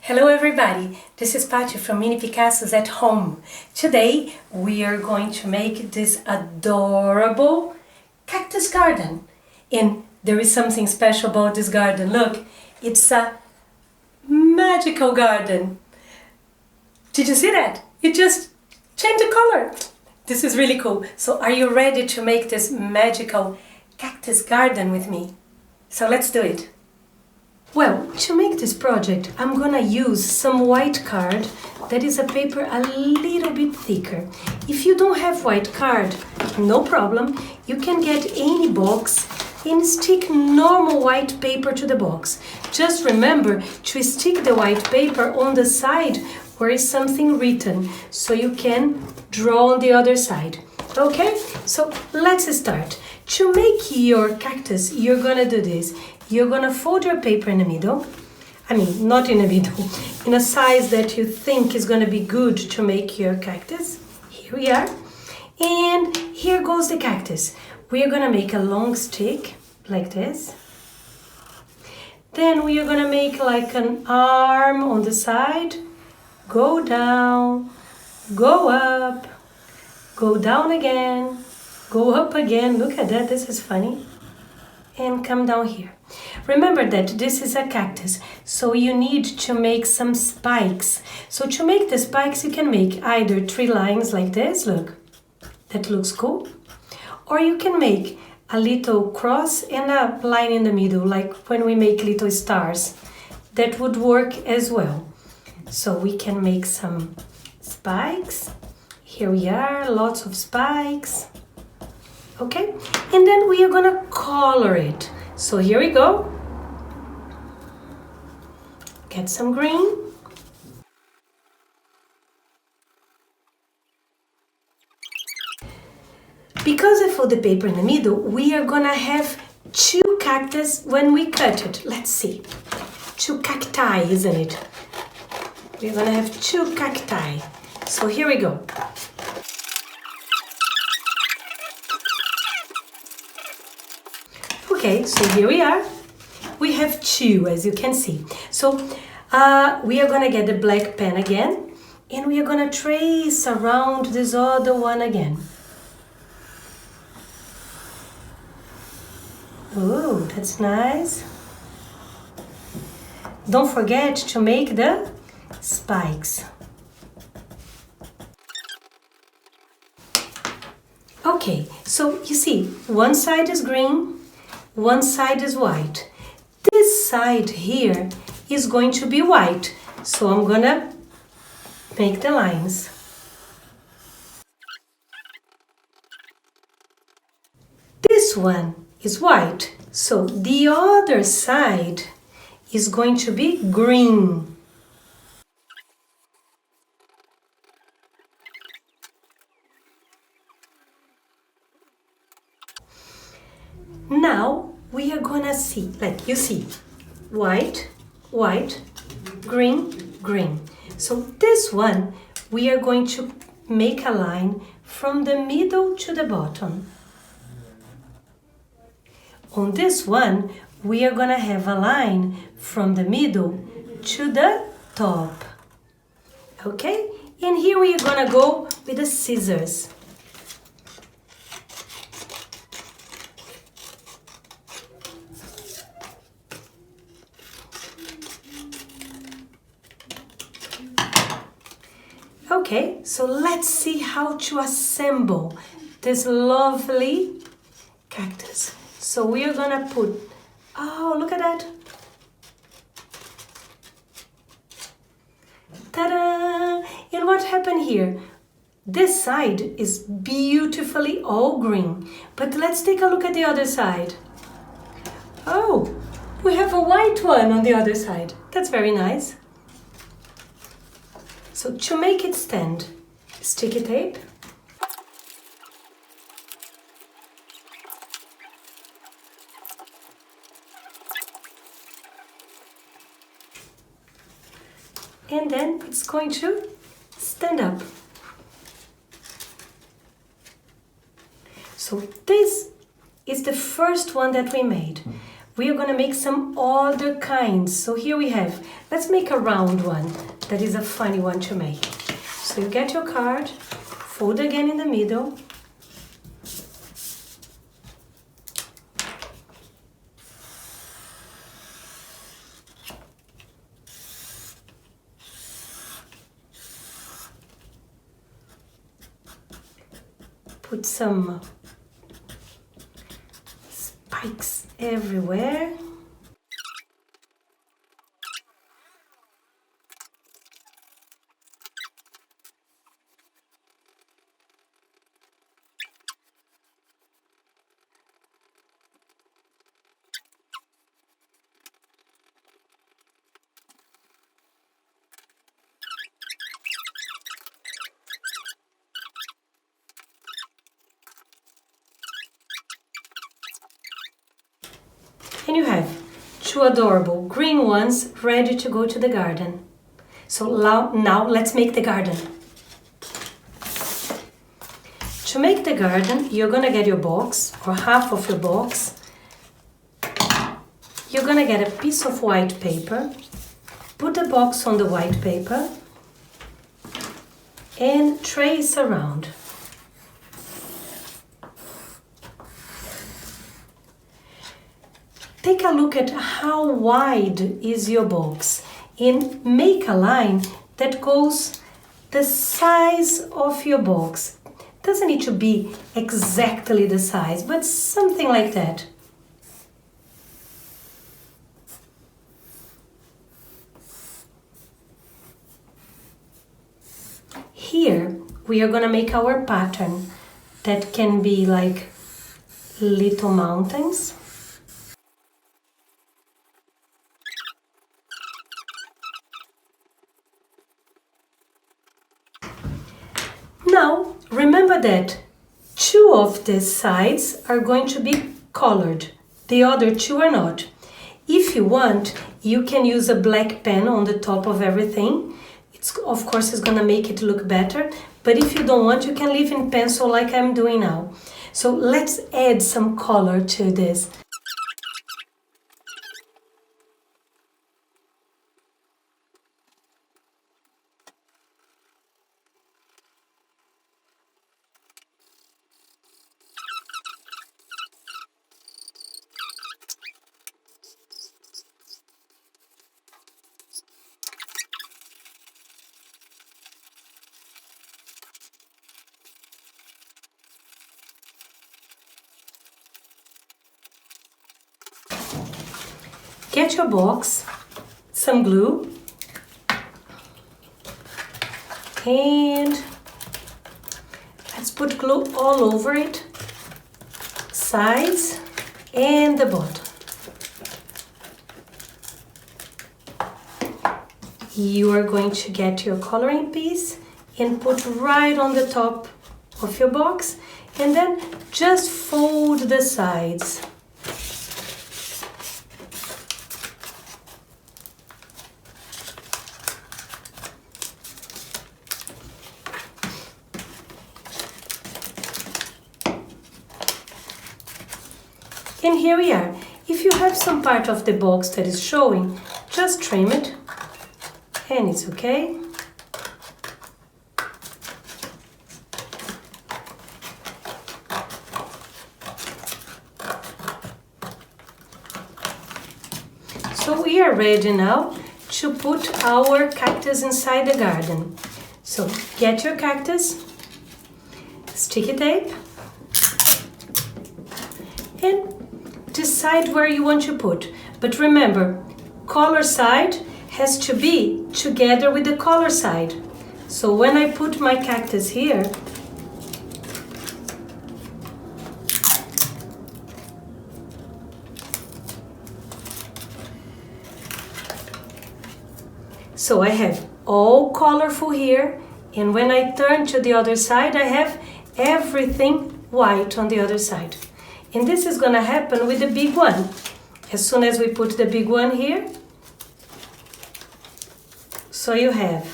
Hello everybody, this is Patty from Mini Picassos at Home. Today we are going to make this adorable cactus garden. And there is something special about this garden. Look, it's a magical garden. Did you see that? It just changed the color. This is really cool. So are you ready to make this magical cactus garden with me? So let's do it. Well, to make this project, I'm gonna use some white card that is a paper a little bit thicker. If you don't have white card, no problem. You can get any box and stick normal white paper to the box. Just remember to stick the white paper on the side where is something written, so you can draw on the other side. Okay, so let's start. To make your cactus, you're gonna do this. You're gonna fold your paper in the middle. I mean, not in the middle, in a size that you think is gonna be good to make your cactus. Here we are. And here goes the cactus. We are gonna make a long stick, like this. Then we are gonna make like an arm on the side. Go down, go up, go down again, go up again. Look at that, this is funny. And come down here. Remember that this is a cactus, so you need to make some spikes. So to make the spikes, you can make either 3 lines like this, look, that looks cool. Or you can make a little cross and a line in the middle, like when we make little stars. That would work as well. So we can make some spikes. Here we are, lots of spikes. Okay, and then we are gonna color it. So here we go. Get some green. Because I fold the paper in the middle, we are gonna have 2 cactus when we cut it. Let's see. 2 cacti, isn't it? We're gonna have 2 cacti. So here we go. Okay, so here we are. We have 2, as you can see. So we are gonna get the black pen again, and we are gonna trace around this other one again. Oh, that's nice. Don't forget to make the spikes. Okay, so you see, one side is green, one side is white. This side here is going to be white, so I'm gonna make the lines. This one is white, so the other side is going to be green. Now we are gonna see, like you see, white, white, green, green. So this one, we are going to make a line from the middle to the bottom. On this one, we are gonna have a line from the middle to the top. Okay? And here we are gonna go with the scissors. Okay, so let's see how to assemble this lovely cactus. So we are gonna put, oh, look at that. Ta-da! And what happened here? This side is beautifully all green, but let's take a look at the other side. Oh, we have a white one on the other side. That's very nice. So to make it stand, sticky tape. And then it's going to stand up. So this is the first one that we made. we are gonna make some other kinds. So here we have, let's make a round one. That is a funny one to make. So you get your card, fold again in the middle. Put some spikes everywhere. And you have two adorable green ones ready to go to the garden. So now let's make the garden. To make the garden, you're gonna get your box, or half of your box. You're gonna get a piece of white paper, put the box on the white paper, and trace around. Take a look at how wide is your box and make a line that goes the size of your box. Doesn't need to be exactly the size, but something like that. Here we are gonna make our pattern that can be like little mountains. Now, remember that two of the sides are going to be colored. The other two are not. If you want, you can use a black pen on the top of everything. Of course, it's going to make it look better. But if you don't want, you can leave in pencil like I'm doing now. So let's add some color to this. Get your box, some glue, and let's put glue all over it, sides and the bottom. You are going to get your coloring piece and put right on the top of your box, and then just fold the sides. And here we are. If you have some part of the box that is showing, just trim it and it's okay. So we are ready now to put our cactus inside the garden. So get your cactus, sticky tape, and decide where you want to put. But remember, color side has to be together with the color side. So when I put my cactus here, so I have all colorful here, and when I turn to the other side, I have everything white on the other side. And this is gonna happen with the big one. As soon as we put the big one here, so you have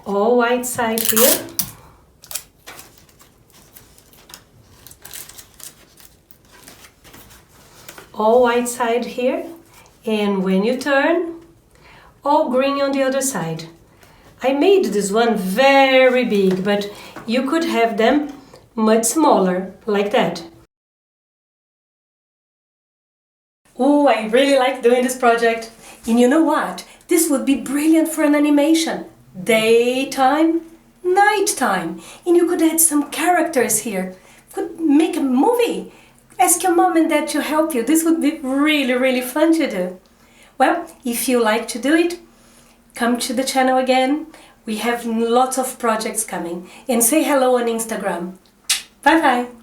all white side here. all white side here, and when you turn, all green on the other side. I made this one very big, but you could have them much smaller, like that. Oh, I really like doing this project. And you know what? This would be brilliant for an animation. Daytime, nighttime. And you could add some characters here. Could make a movie. Ask your mom and dad to help you. This would be really, really fun to do. Well, if you like to do it, come to the channel again. We have lots of projects coming. And say hello on Instagram. Bye bye.